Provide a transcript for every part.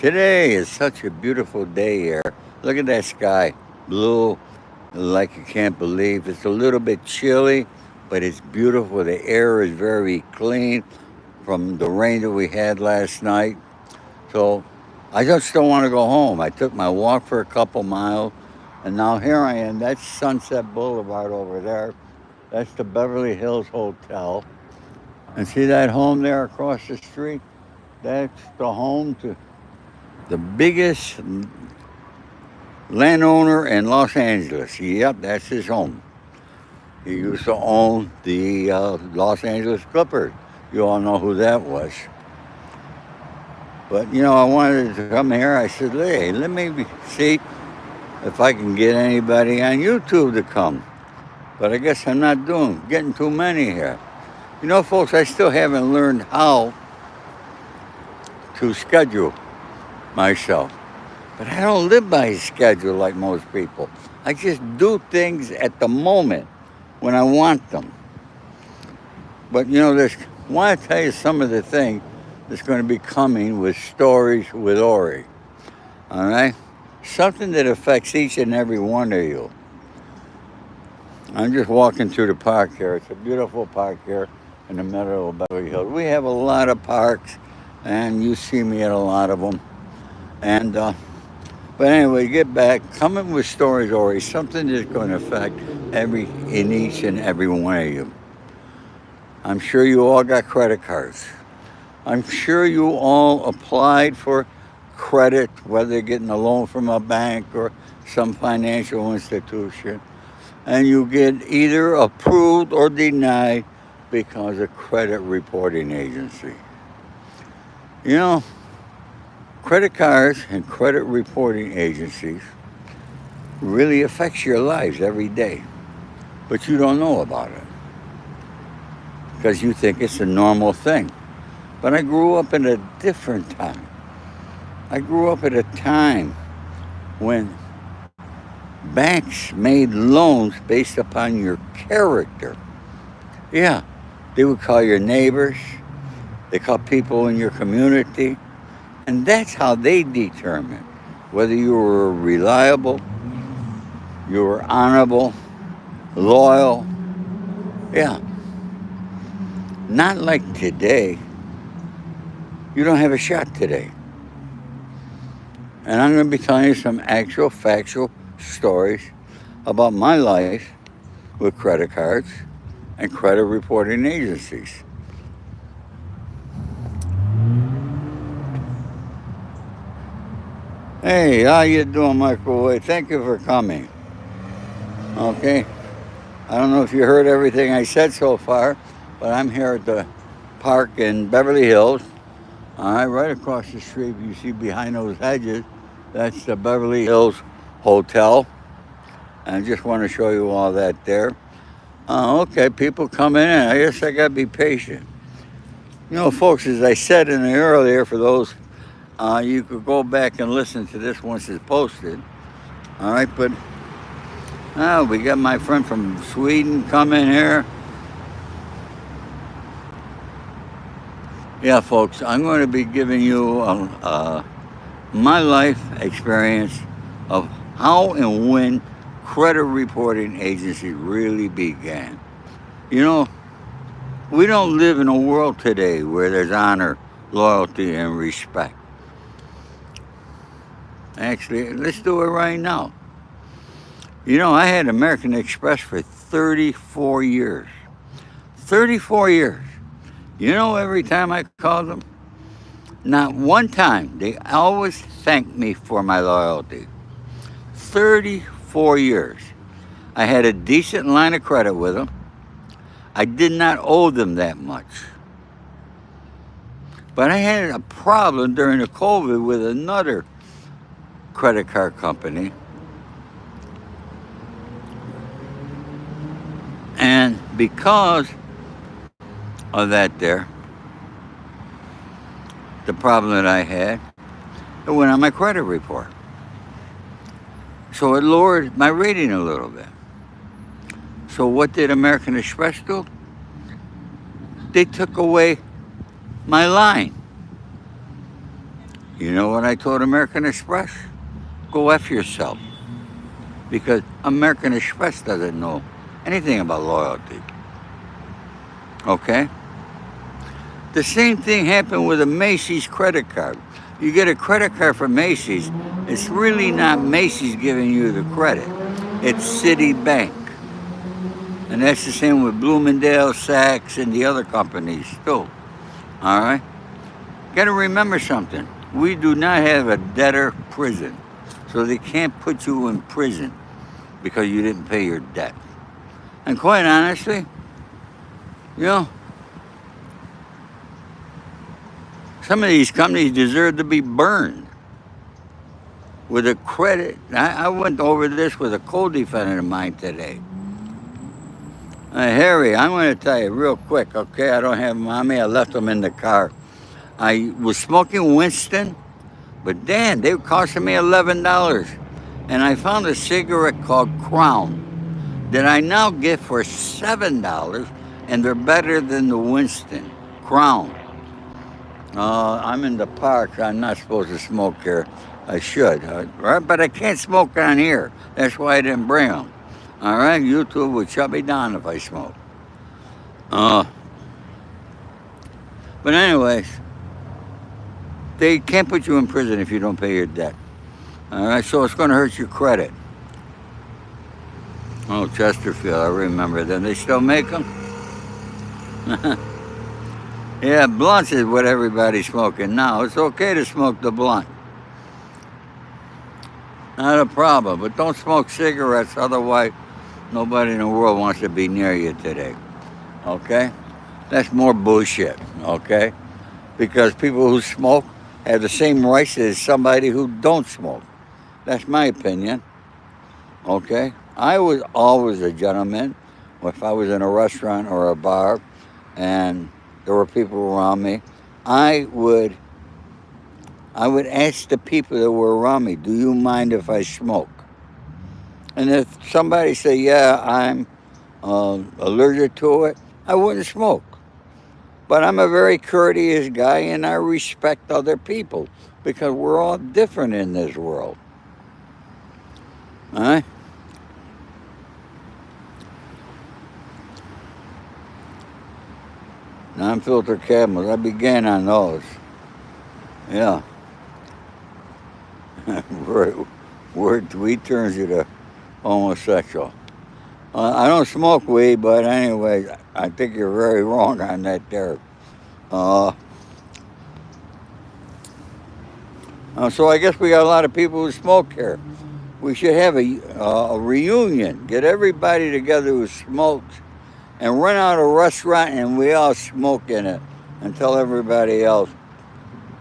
Today is such a beautiful day here. Look at that sky, blue, like you can't believe. It's a little bit chilly, but it's beautiful. The air is very clean from the rain that we had last night. So I just don't want to go home. I took my walk for a couple miles, and now here I am. That's Sunset Boulevard over there. That's the Beverly Hills Hotel. And see that home there across the street? That's the home to the biggest landowner in Los Angeles. Yep, that's his home. He used to own the Los Angeles Clippers. You all know who that was. But I wanted to come here. I said, hey, let me see if I can get anybody on YouTube to come. But I guess I'm not getting too many here. Folks, I still haven't learned how to schedule myself. But I don't live by a schedule like most people. I just do things at the moment when I want them. But I want to tell you some of the things that's going to be coming with Stories with Ori. All right? Something that affects each and every one of you. I'm just walking through the park here. It's a beautiful park here in the middle of Beverly Hills. We have a lot of parks, and you see me at a lot of them. And but anyway, get back. Coming with Stories, Ori, something that's going to affect each and every one of you. I'm sure you all got credit cards. I'm sure you all applied for credit, whether you're getting a loan from a bank or some financial institution, and you get either approved or denied because of credit reporting agency. Credit cards and credit reporting agencies really affects your lives every day, but you don't know about it because you think it's a normal thing. But I grew up in a different time. I grew up at a time when banks made loans based upon your character. Yeah, they would call your neighbors, they call people in your community, and that's how they determine whether you were reliable, you were honorable, loyal. Yeah, not like today. You don't have a shot today. And I'm going to be telling you some actual factual stories about my life with credit cards and credit reporting agencies. Hey, how you doing, Microwave? Thank you for coming. Okay. I don't know if you heard everything I said so far, but I'm here at the park in Beverly Hills. All right, right across the street, you see behind those hedges, that's the Beverly Hills Hotel. And I just want to show you all that there. Okay, people coming in. I guess I got to be patient. Folks, as I said in the earlier, for those, you could go back and listen to this once it's posted. All right, but we got my friend from Sweden coming here. Yeah, folks, I'm going to be giving you my life experience of how and when credit reporting agencies really began. We don't live in a world today where there's honor, loyalty, and respect. Actually, let's do it right now. I had American Express for 34 years. 34 years. Every time I called them, not one time, they always thanked me for my loyalty. 34 years. I had a decent line of credit with them. I did not owe them that much. But I had a problem during the COVID with another credit card company. And because of that the problem that I had, it went on my credit report. So it lowered my rating a little bit. So what did American Express do? They took away my line. You know what I told American Express? Go F yourself. Because American Express doesn't know anything about loyalty. Okay? The same thing happened with a Macy's credit card. You get a credit card from Macy's, it's really not Macy's giving you the credit. It's Citibank. And that's the same with Bloomingdale, Saks, and the other companies too. All right? Got to remember something. We do not have a debtor prison. So they can't put you in prison because you didn't pay your debt. And quite honestly, you know, some of these companies deserve to be burned with a credit. I went over this with a co-defendant of mine today. Harry, I'm going to tell you real quick, okay? I don't have them on me. I left them in the car. I was smoking Winston, but damn, they were costing me $11. And I found a cigarette called Crown that I now get for $7, and they're better than the Winston. Crown. I'm in the park. I'm not supposed to smoke here. I should, right? But I can't smoke on here. That's why I didn't bring them. All right? YouTube would shut me down if I smoke. But anyways, they can't put you in prison if you don't pay your debt. All right? So it's going to hurt your credit. Oh, Chesterfield, I remember them. They still make them? Yeah, blunts is what everybody's smoking now. It's okay to smoke the blunt. Not a problem, but don't smoke cigarettes, otherwise nobody in the world wants to be near you today. Okay? That's more bullshit, okay? Because people who smoke have the same rights as somebody who don't smoke. That's my opinion. Okay? I was always a gentleman. If I was in a restaurant or a bar and there were people around me, I would ask the people that were around me, do you mind if I smoke? And if somebody say, yeah, I'm allergic to it, I wouldn't smoke. But I'm a very courteous guy and I respect other people because we're all different in this world. All right? Non-filter camels, I began on those. Yeah. Word weed turns you to homosexual. I don't smoke weed, but anyway, I think you're very wrong on that there. So I guess we got a lot of people who smoke here. We should have a reunion. Get everybody together who smokes and run out a restaurant and we all smoke in it and tell everybody else,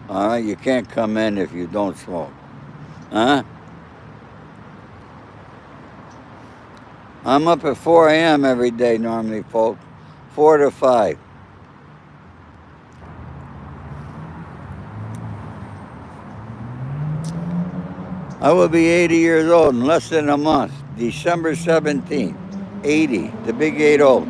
all right, you can't come in if you don't smoke. Huh? I'm up at 4 a.m. every day normally, folks. 4 to 5. I will be 80 years old in less than a month. December 17th. 80. The big 80.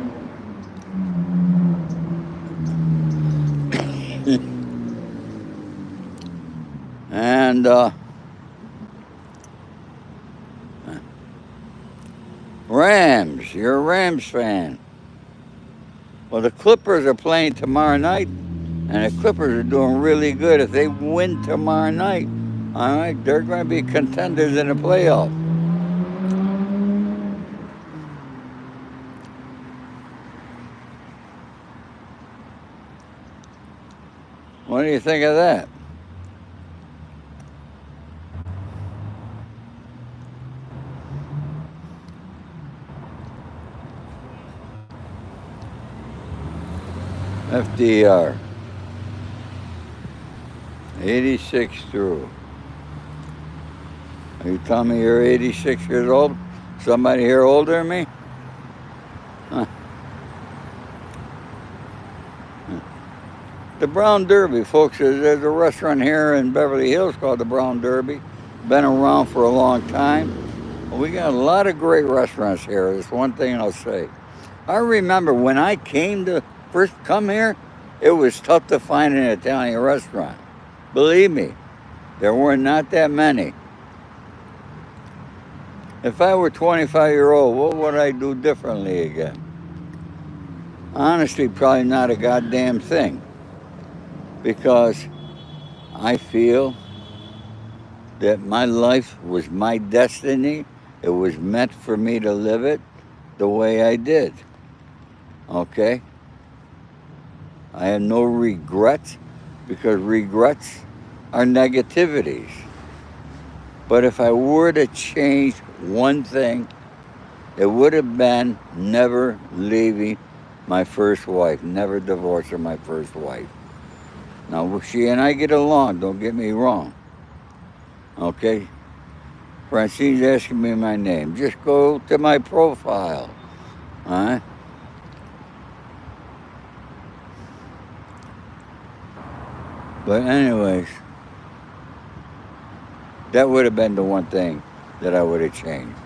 And Rams, you're a Rams fan. Well, the Clippers are playing tomorrow night, and the Clippers are doing really good. If they win tomorrow night, all right, they're going to be contenders in the playoffs. What do you think of that? FDR. 86 through. Are you telling me you're 86 years old? Somebody here older than me? Huh. The Brown Derby, folks, there's a restaurant here in Beverly Hills called the Brown Derby. Been around for a long time. We got a lot of great restaurants here. That's one thing I'll say. I remember when I came to first come here, it was tough to find an Italian restaurant. Believe me. There were not that many. If I were 25-year-old, what would I do differently again? Honestly, probably not a goddamn thing. Because I feel that my life was my destiny. It was meant for me to live it the way I did. Okay? I have no regrets because regrets are negativities. But if I were to change one thing, it would have been never leaving my first wife, never divorcing my first wife. Now, she and I get along, don't get me wrong. Okay? Francine's asking me my name. Just go to my profile. All right? But anyways, that would have been the one thing that I would have changed.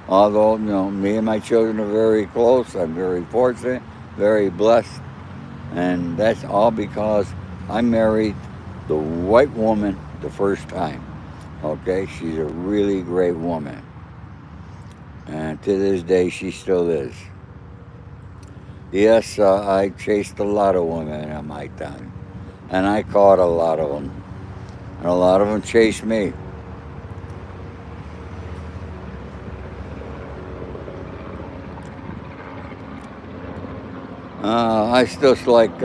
Although, me and my children are very close. I'm very fortunate, very blessed. And that's all because I married the white woman the first time. Okay? She's a really great woman. And to this day, she still is. Yes, I chased a lot of women at my time. And I caught a lot of them. And a lot of them chased me. I still like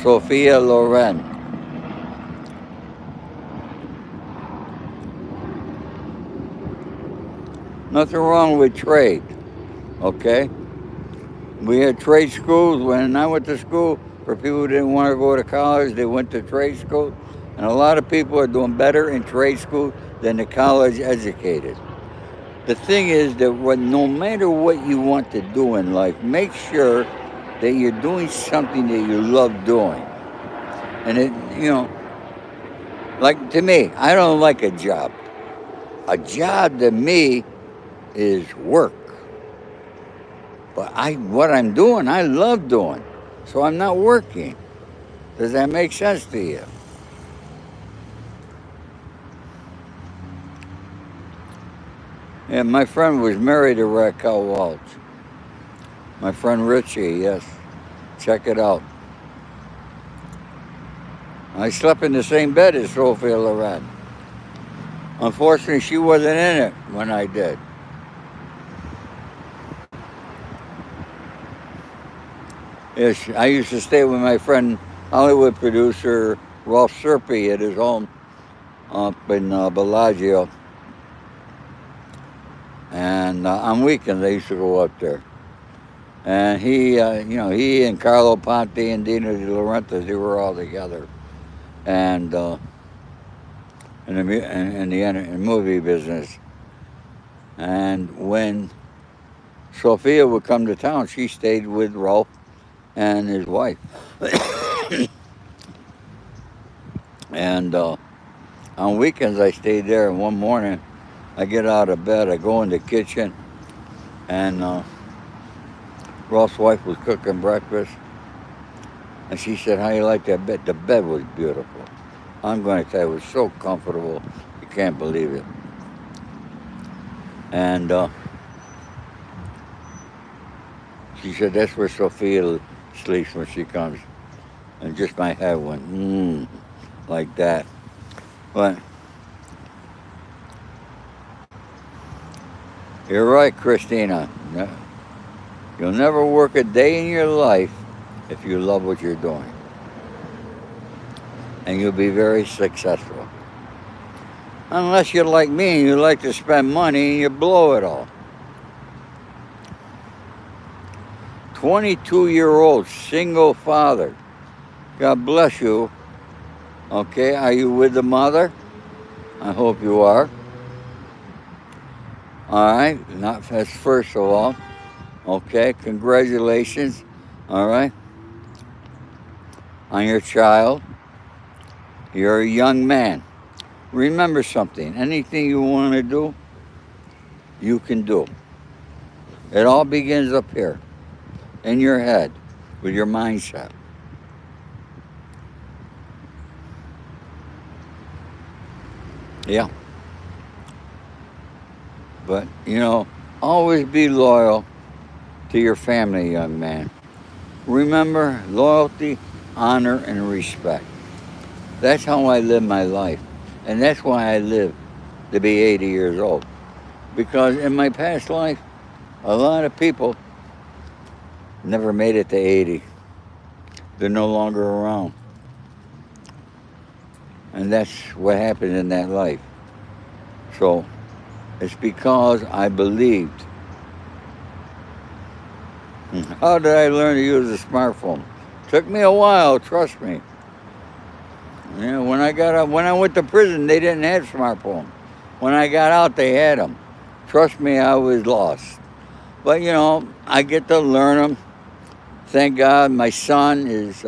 Sophia Loren. Nothing wrong with trade, okay? We had trade schools. When I went to school, for people who didn't want to go to college, they went to trade school. And a lot of people are doing better in trade school than the college educated. The thing is that no matter what you want to do in life, make sure that you're doing something that you love doing. And like to me, I don't like a job. A job to me is work. But what I'm doing, I love doing. So I'm not working. Does that make sense to you? Yeah, my friend was married to Raquel Walsh. My friend Richie, yes. Check it out. I slept in the same bed as Sophia Loren. Unfortunately, she wasn't in it when I did. Yes, I used to stay with my friend, Hollywood producer Ralph Serpi at his home up in Bellagio. And on weekends, I used to go up there. And he and Carlo Ponte and Dino De Laurentiis, they were all together. And in the movie business. And when Sophia would come to town, she stayed with Ralph and his wife. And on weekends, I stayed there. And one morning, I get out of bed, I go in the kitchen, and Ralph's wife was cooking breakfast. And she said, "How you like that bed?" The bed was beautiful. I'm going to tell you, it was so comfortable. You can't believe it. And she said, "That's where Sophia sleeps when she comes." And just my head went, like that. But you're right, Christina. You'll never work a day in your life if you love what you're doing. And you'll be very successful. Unless you're like me and you like to spend money and you blow it all. 22-year-old single father. God bless you. Okay, are you with the mother? I hope you are. All right, that's first of all. Okay, congratulations. All right. On your child. You're a young man. Remember something. Anything you want to do, you can do. It all begins up here, in your head, with your mindset. Yeah, but always be loyal to your family, young man. Remember loyalty, honor, and respect. That's how I live my life. And that's why I live to be 80 years old. Because in my past life, a lot of people never made it to 80. They're no longer around. And that's what happened in that life. So it's because I believed. How did I learn to use a smartphone? Took me a while, trust me. When when I went to prison, they didn't have smartphones. When I got out, they had them. Trust me, I was lost. But I get to learn them. Thank God, my son is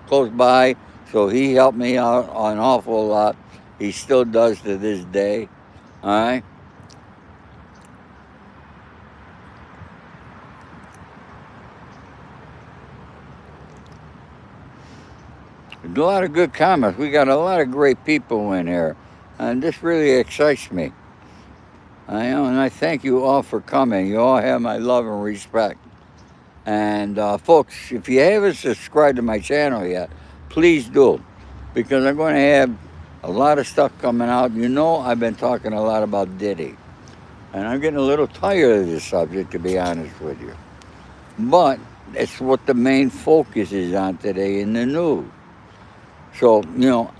close by, so he helped me out an awful lot. He still does to this day. All right. A lot of good comments. We got a lot of great people in here, and this really excites me. And I thank you all for coming. You all have my love and respect. And folks, if you haven't subscribed to my channel yet, please do, because I'm going to have a lot of stuff coming out. I've been talking a lot about Diddy, and I'm getting a little tired of this subject, to be honest with you. But it's what the main focus is on today in the news. So,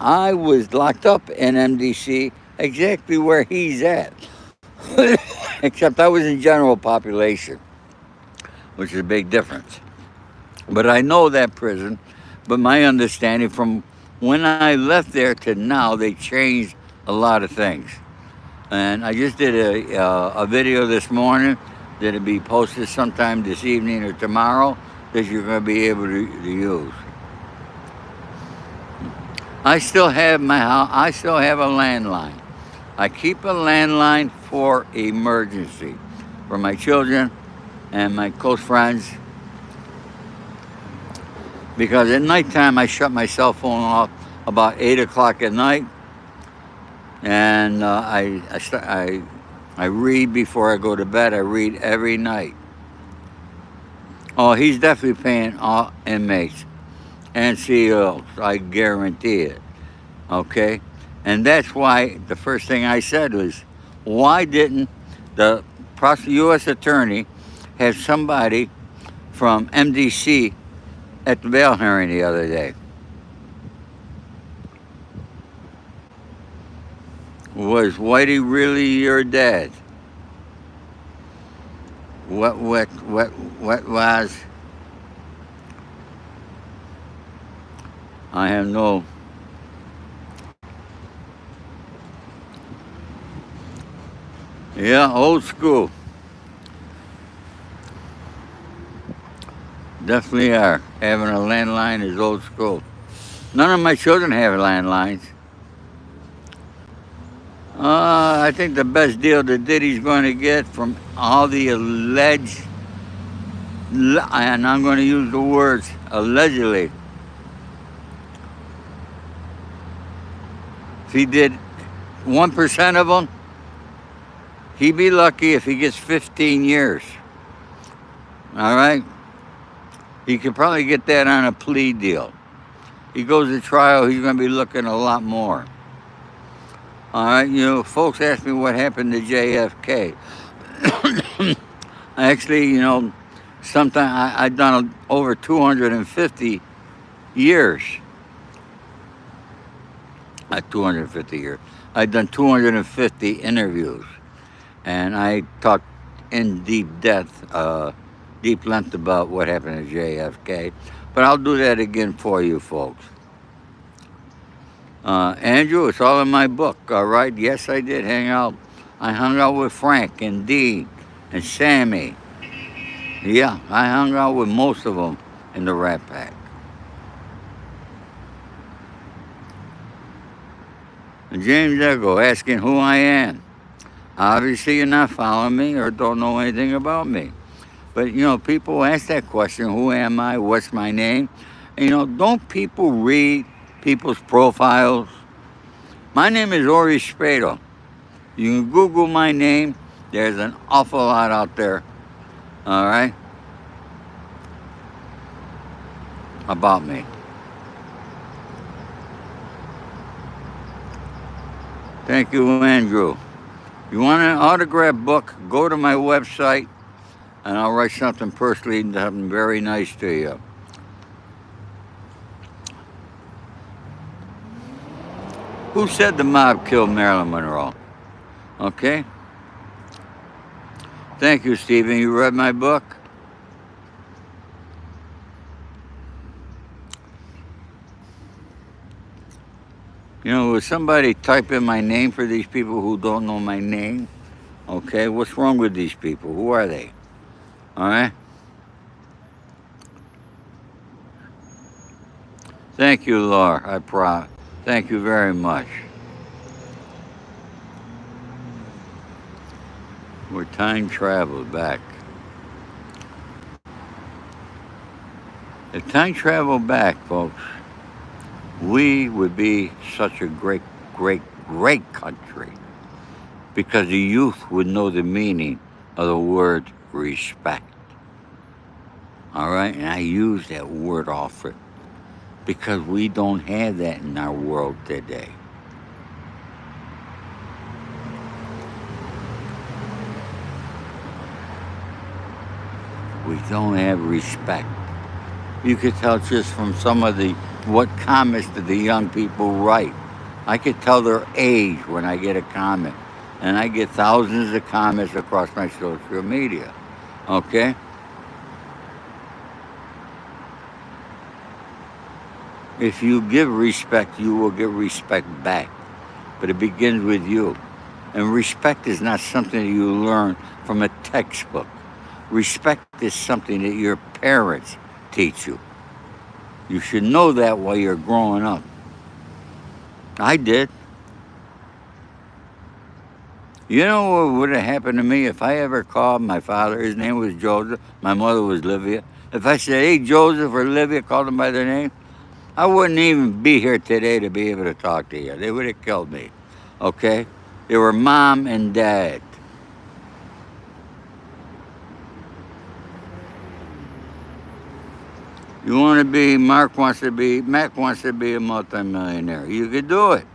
I was locked up in MDC exactly where he's at, except I was in general population, which is a big difference. But I know that prison, but my understanding from when I left there to now, they changed a lot of things. And I just did a video this morning that'll be posted sometime this evening or tomorrow that you're going to be able to use. I still have my house. I still have a landline. I keep a landline for emergency, for my children and my close friends. Because at nighttime I shut my cell phone off about 8 o'clock at night, and I read before I go to bed. I read every night. Oh, he's definitely paying all inmates and CEOs. I guarantee it. Okay? And that's why the first thing I said was, why didn't the U.S. attorney have somebody from MDC at the bail hearing the other day? Was Whitey really your dad? What was? I have no. Yeah, old school. Definitely are. Having a landline is old school. None of my children have landlines. I think the best deal that Diddy's going to get from all the alleged, and I'm going to use the words allegedly, if he did 1% of them, he'd be lucky if he gets 15 years. All right? He could probably get that on a plea deal. He goes to trial, he's going to be looking a lot more. All right, folks ask me what happened to JFK. Actually, sometime I've done over 250 years. Not 250 years. I've done 250 interviews. And I talked in deep length about what happened to JFK. But I'll do that again for you folks. Andrew, it's all in my book, all right? Yes, I did hang out. I hung out with Frank and Dean and Sammy. Yeah, I hung out with most of them in the Rat Pack. And James Ego asking who I am. Obviously, you're not following me or don't know anything about me. But, people ask that question, who am I? What's my name? And, don't people read people's profiles? My name is Ori Spado. You can Google my name. There's an awful lot out there, all right, about me. Thank you, Andrew. You want an autograph book? Go to my website, and I'll write something personally, something very nice to you. Who said the mob killed Marilyn Monroe? Okay. Thank you, Stephen. You read my book? You know, would somebody type in my name for these people who don't know my name? Okay, what's wrong with these people? Who are they? All right. Thank you, Laura. Thank you very much. We're time travel back. If time travel back, folks, we would be such a great, great, great country because the youth would know the meaning of the word respect. All right, and I use that word often because we don't have that in our world today. We don't have respect. You could tell just from some of what comments that the young people write. I could tell their age when I get a comment. And I get thousands of comments across my social media. Okay? If you give respect, you will get respect back. But it begins with you. And respect is not something that you learn from a textbook. Respect is something that your parents teach you. You should know that while you're growing up. I did. You know what would have happened to me if I ever called my father? His name was Joseph. My mother was Livia. If I said, hey, Joseph or Livia, called them by their name, I wouldn't even be here today to be able to talk to you. They would have killed me. Okay? They were mom and dad. You want to be, Mac wants to be a multimillionaire. You could do it.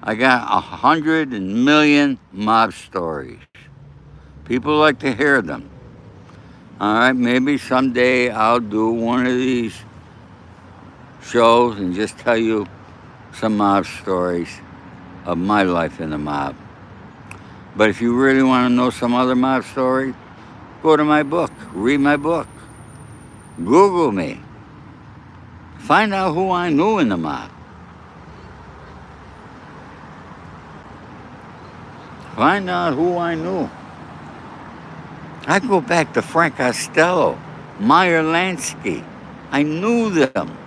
I got 100 million mob stories. People like to hear them. All right, maybe someday I'll do one of these shows and just tell you some mob stories of my life in the mob. But if you really want to know some other mob stories, go to my book, read my book, Google me, find out who I knew in the mob. Find out who I knew. I go back to Frank Costello, Meyer Lansky. I knew them.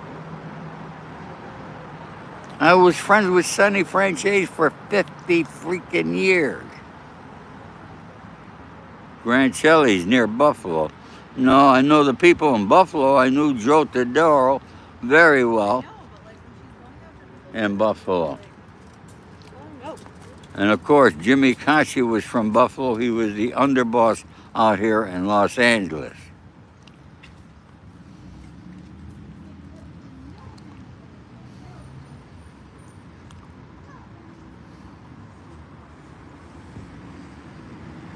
I was friends with Sonny Franchise for 50 freaking years. Grand Chelly's near Buffalo. No, I know the people in Buffalo. I knew Joe Todaro very well in Buffalo. And of course, Jimmy Kashi was from Buffalo. He was the underboss out here in Los Angeles.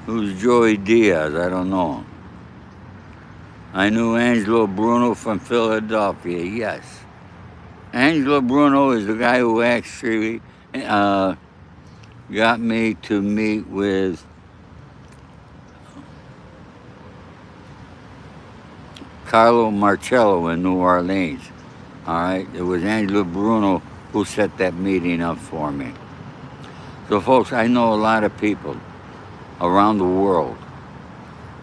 Who's Joey Diaz? I don't know. I knew Angelo Bruno from Philadelphia, yes. Angelo Bruno is the guy who actually got me to meet with Carlo Marcello in New Orleans. All right, it was Angelo Bruno who set that meeting up for me. So folks, I know a lot of people around the world.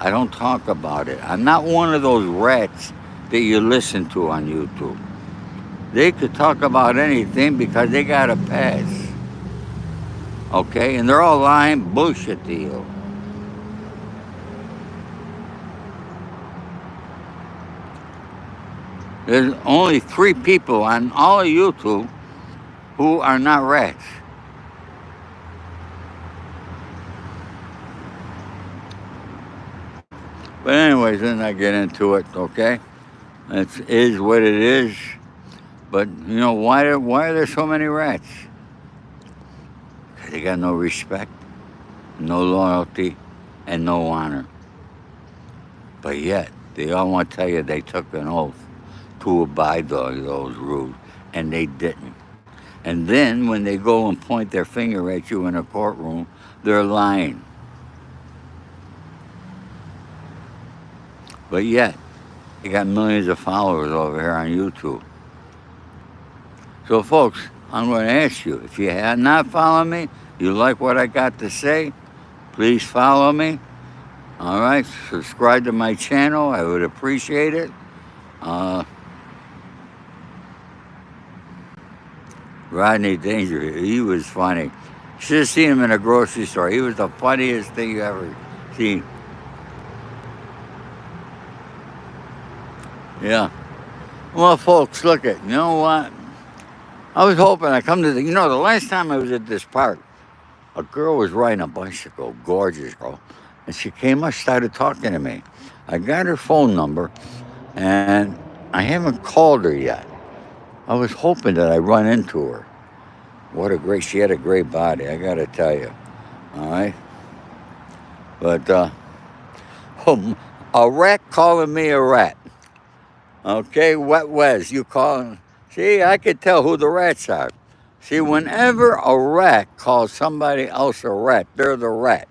I don't talk about it. I'm not one of those rats that you listen to on YouTube. They could talk about anything because they got a pass. Okay? And they're all lying bullshit to you. There's only 3 people on all of YouTube who are not rats. But anyways, let's not get into it, okay? It is what it is. But you know why are there so many rats? 'Cause they got no respect, no loyalty, and no honor. But yet they all want to tell you they took an oath to abide by those rules, and they didn't. And then when they go and point their finger at you in a courtroom, they're lying. But yet they got millions of followers over here on YouTube. So, folks, I'm going to ask you, if you have not followed me, you like what I got to say, please follow me. All right, subscribe to my channel. I would appreciate it. Rodney Danger, he was funny. You should have seen him in a grocery store. He was the funniest thing you ever seen. Yeah. Well, folks, look at, you know what? I was hoping I come to the last time I was at this park, a girl was riding a bicycle, gorgeous girl, and she came up, started talking to me. I got her phone number, and I haven't called her yet. I was hoping that I'd run into her. She had a great body, I gotta tell you. All right? But, a rat calling me a rat. Okay, Wet Wes, you calling? See, I could tell who the rats are. See, whenever a rat calls somebody else a rat, they're the rat.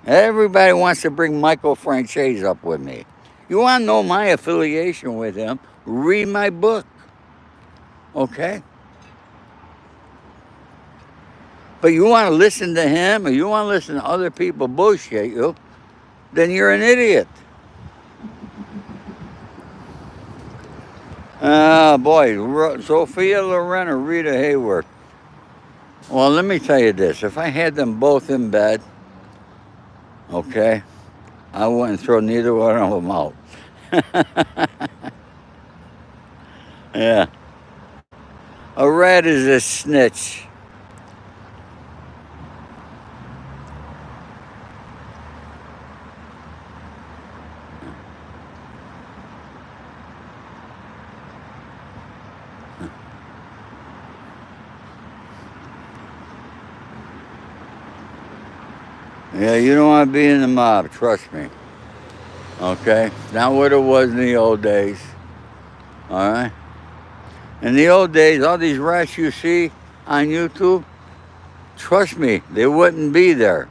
Everybody wants to bring Michael Franchese up with me. You want to know my affiliation with him? Read my book. Okay? But you want to listen to him, or you want to listen to other people bullshit you, then you're an idiot. Boy, Sophia Loren or Rita Hayworth. Well, let me tell you this. If I had them both in bed, okay, I wouldn't throw neither one of them out. Yeah. A rat is a snitch. Yeah, you don't want to be in the mob, trust me. Okay? Not what it was in the old days. All right? In the old days, all these rats you see on YouTube, trust me, they wouldn't be there.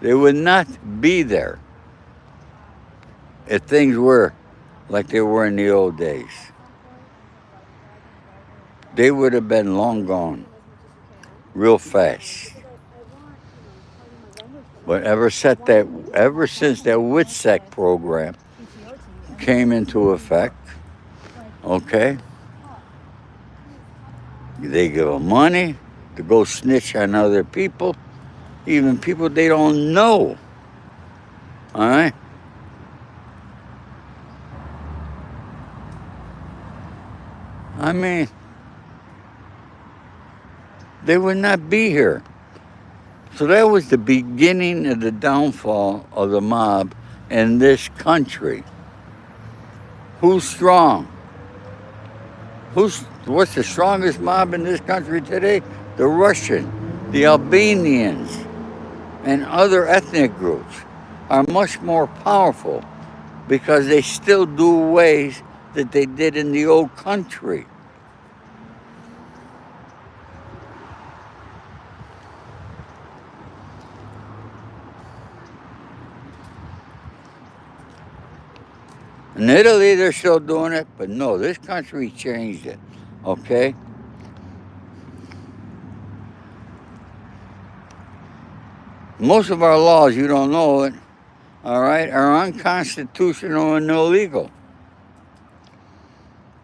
They would not be there if things were like they were in the old days. They would have been long gone, real fast. But ever since that WITSEC program came into effect, okay, they give them money to go snitch on other people, even people they don't know. All right? I mean, they would not be here. So that was the beginning of the downfall of the mob in this country. Who's strong? What's the strongest mob in this country today? The Russian, the Albanians, and other ethnic groups are much more powerful because they still do ways that they did in the old country. In Italy, they're still doing it, but no, this country changed it, okay? Most of our laws, you don't know it, all right, are unconstitutional and illegal.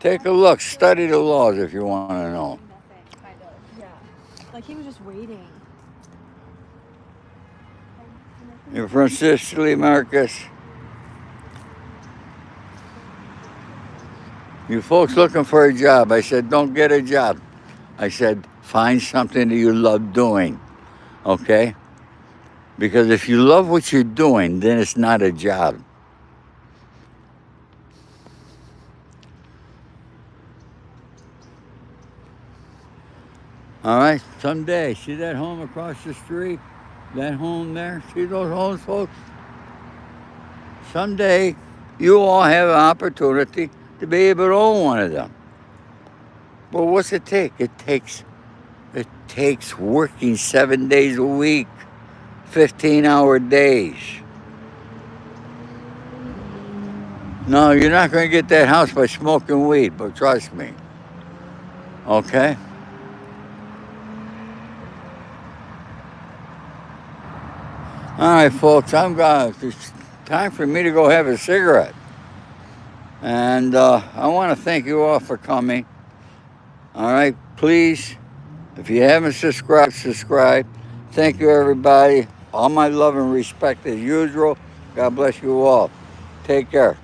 Take a look, study the laws if you want to know. Yeah, like he was just waiting. You're from Sicily, Marcus? You folks looking for a job. I said, don't get a job. I said, find something that you love doing. Okay? Because if you love what you're doing, then it's not a job. All right? Someday, see that home across the street? That home there? See those homes, folks? Someday, you all have an opportunity to be able to own one of them. Well, what's it take? It takes working 7 days a week, 15-hour days. No, you're not going to get that house by smoking weed, but trust me. Okay? All right, folks, it's time for me to go have a cigarette. And I want to thank you all for coming. All right, please, if you haven't subscribed, subscribe. Thank you, everybody. All my love and respect as usual. God bless you all. Take care.